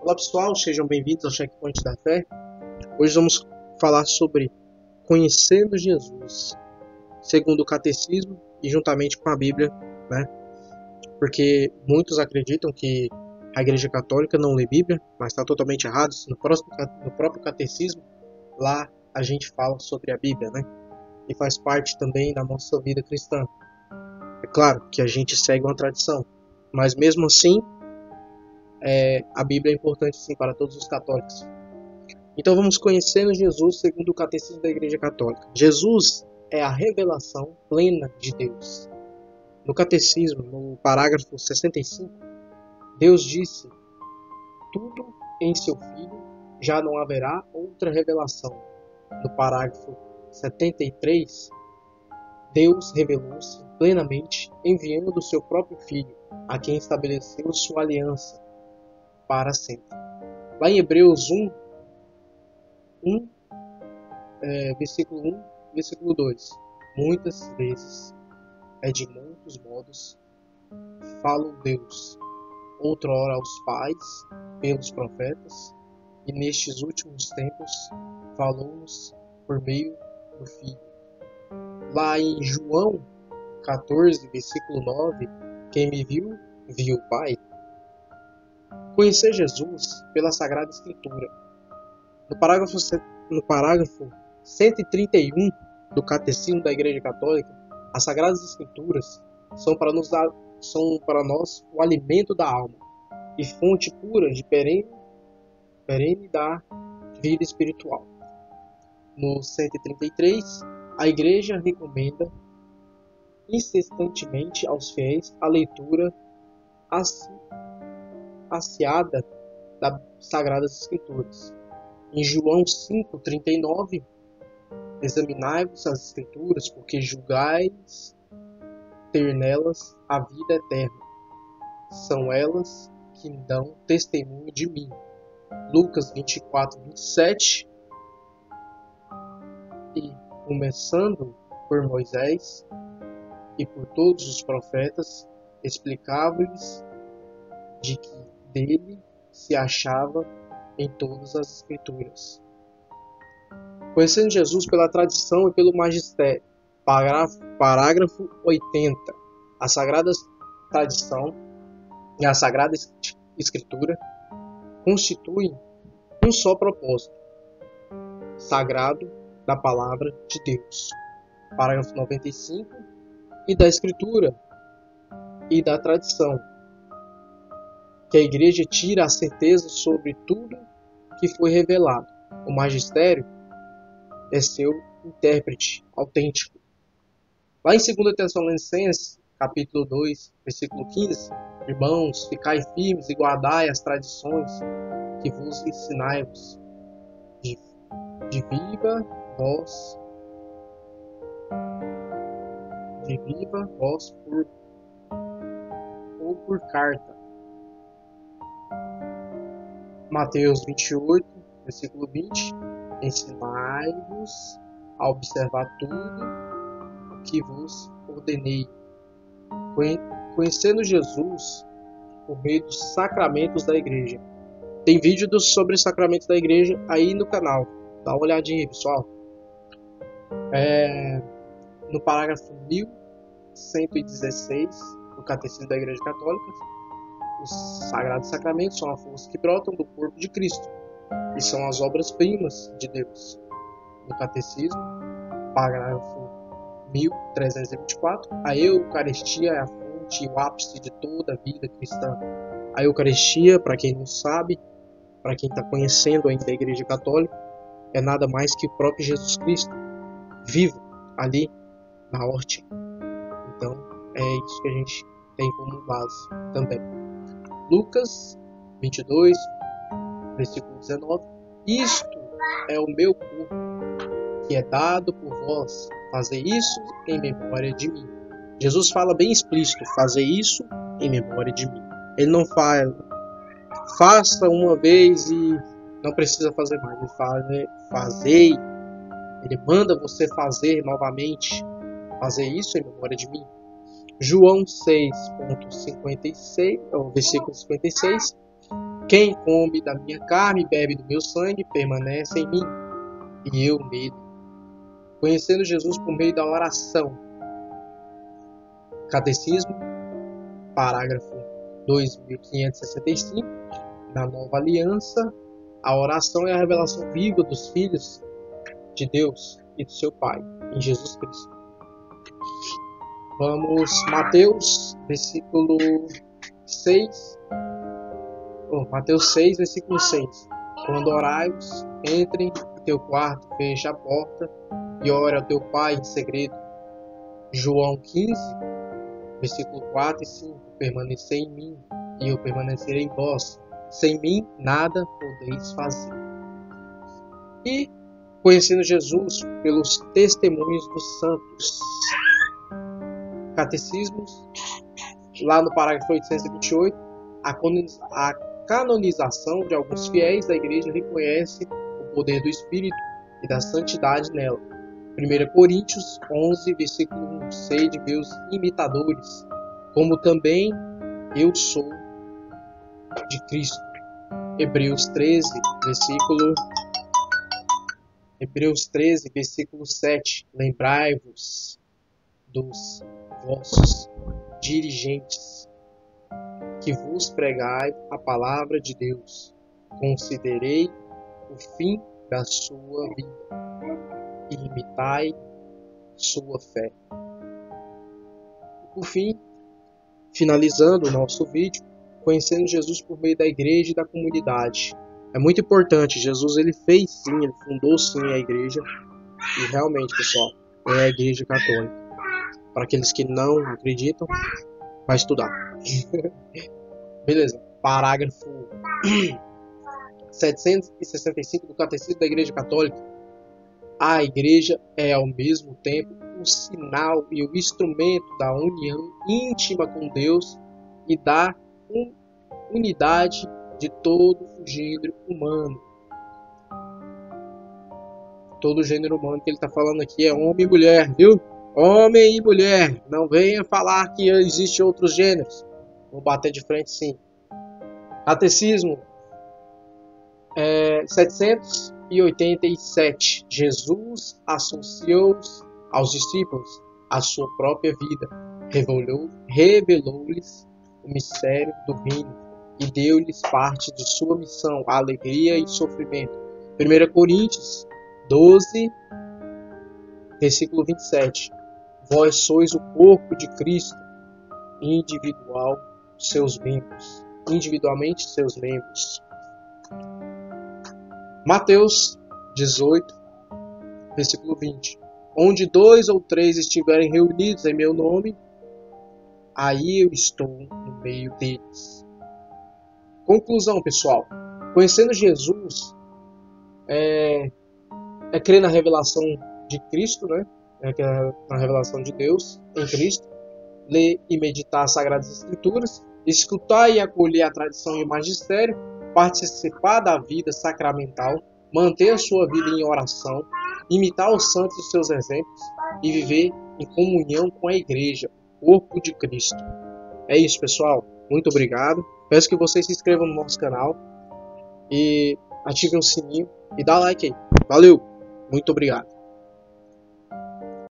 Olá pessoal, sejam bem-vindos ao Checkpoint da Fé. Hoje vamos falar sobre conhecendo Jesus, segundo o Catecismo e juntamente com a Bíblia, né? Porque muitos acreditam que a Igreja Católica não lê Bíblia, mas está totalmente errado. No próprio Catecismo, lá a gente fala sobre a Bíblia, né? E faz parte também da nossa vida cristã. É claro que a gente segue uma tradição, mas mesmo assim, a Bíblia é importante sim para todos os católicos. Então vamos conhecendo Jesus segundo o Catecismo da Igreja Católica. Jesus é a revelação plena de Deus. No Catecismo, no parágrafo 65, Deus disse: tudo em seu Filho, já não haverá outra revelação. No parágrafo 73, Deus revelou-se plenamente enviando do seu próprio Filho, a quem estabeleceu sua aliança para sempre. Lá em Hebreus 1, versículo 1, versículo 2. Muitas vezes, de muitos modos, fala Deus, outrora aos pais, pelos profetas, e nestes últimos tempos, falou-nos por meio do Filho. Lá em João 14, versículo 9, quem me viu, viu o Pai. Conhecer Jesus pela Sagrada Escritura. No parágrafo 131 do Catecismo da Igreja Católica, as Sagradas Escrituras são para nós o alimento da alma e fonte pura de perene da vida espiritual. No 133, a Igreja recomenda incessantemente aos fiéis a leitura assiada das Sagradas Escrituras. Em João 5,39, examinai-vos as Escrituras, porque julgais ter nelas a vida eterna. São elas que dão testemunho de mim. Lucas 24, 27. E, começando por Moisés e por todos os profetas, explicava-lhes de que dele se achava em todas as Escrituras. Conhecendo Jesus pela tradição e pelo magistério. Parágrafo 80. A Sagrada Tradição e a Sagrada Escritura constituem um só propósito sagrado da Palavra de Deus. Parágrafo 95. E da Escritura e da tradição, que a Igreja tira a certeza sobre tudo que foi revelado. O magistério é seu intérprete autêntico. Lá em 2 Tessalonicenses, capítulo 2, versículo 15, irmãos, ficai firmes e guardai as tradições que vos ensinai-vos, de viva voz por carta. Mateus 28, versículo 20. Ensinai-vos a observar tudo o que vos ordenei. Conhecendo Jesus por meio dos sacramentos da Igreja. Tem vídeo sobre os sacramentos da Igreja aí no canal. Dá uma olhadinha aí, pessoal. No parágrafo 1116 do Catecismo da Igreja Católica, os Sagrados Sacramentos são a força que brotam do corpo de Cristo e são as obras-primas de Deus. No Catecismo, parágrafo 1324, a Eucaristia é a fonte e o ápice de toda a vida cristã. A Eucaristia, para quem não sabe, para quem está conhecendo ainda a Igreja Católica, é nada mais que o próprio Jesus Cristo, vivo ali na horta. Então, é isso que a gente tem como base também. Lucas 22, versículo 19. Isto é o meu corpo, que é dado por vós. Fazer isso em memória de mim. Jesus fala bem explícito, fazer isso em memória de mim. Ele não fala, faça uma vez e não precisa fazer mais. Ele fala, fazei. Ele manda você fazer novamente. Fazer isso em memória de mim. João 6,56, versículo 56. Quem come da minha carne e bebe do meu sangue permanece em mim, e eu nele. Conhecendo Jesus por meio da oração. Catecismo, parágrafo 2565, na Nova Aliança, a oração é a revelação viva dos filhos de Deus e do seu Pai, em Jesus Cristo. Vamos, Mateus, versículo 6. Mateus 6, versículo 6. Quando orais, entre em teu quarto, feche a porta e ore ao teu Pai em segredo. João 15, versículo 4 e 5. Permanecei em mim e eu permanecerei em vós. Sem mim nada podeis fazer. E conhecendo Jesus pelos testemunhos dos santos. Catecismos, lá no parágrafo 828, a canonização de alguns fiéis da igreja reconhece o poder do Espírito e da santidade nela. 1 Coríntios 11, versículo 1. Sede meus imitadores, como também eu sou de Cristo. Hebreus 13, versículo 7. Lembrai-vos dos vossos dirigentes, que vos pregai a palavra de Deus. Considerei o fim da sua vida e imitai sua fé. E por fim, finalizando o nosso vídeo, conhecendo Jesus por meio da igreja e da comunidade. É muito importante, Jesus ele fez sim, ele fundou sim a igreja, e realmente, pessoal, é a igreja católica. Para aqueles que não acreditam, vai estudar. Beleza, parágrafo 765 do Catecismo da Igreja Católica. A igreja é ao mesmo tempo o sinal e o instrumento da união íntima com Deus e da unidade de todo o gênero humano. Todo o gênero humano que ele está falando aqui é homem e mulher, viu? Homem e mulher. Não venha falar que existem outros gêneros. Vou bater de frente sim. Catecismo 787. Jesus associou aos discípulos a sua própria vida. Revelou-lhes o mistério do reino e deu-lhes parte de sua missão, a alegria e sofrimento. 1 Coríntios 12, versículo 27. Vós sois o corpo de Cristo, individualmente seus membros. Mateus 18, versículo 20. Onde 2 ou 3 estiverem reunidos em meu nome, aí eu estou no meio deles. Conclusão, pessoal. Conhecendo Jesus é crer na revelação de Cristo, né? Na revelação de Deus em Cristo, ler e meditar as Sagradas Escrituras, escutar e acolher a tradição e o magistério, participar da vida sacramental, manter a sua vida em oração, imitar os santos e os seus exemplos e viver em comunhão com a igreja, o corpo de Cristo. É isso, pessoal. Muito obrigado. Peço que vocês se inscrevam no nosso canal e ativem o sininho e dá like aí. Valeu! Muito obrigado.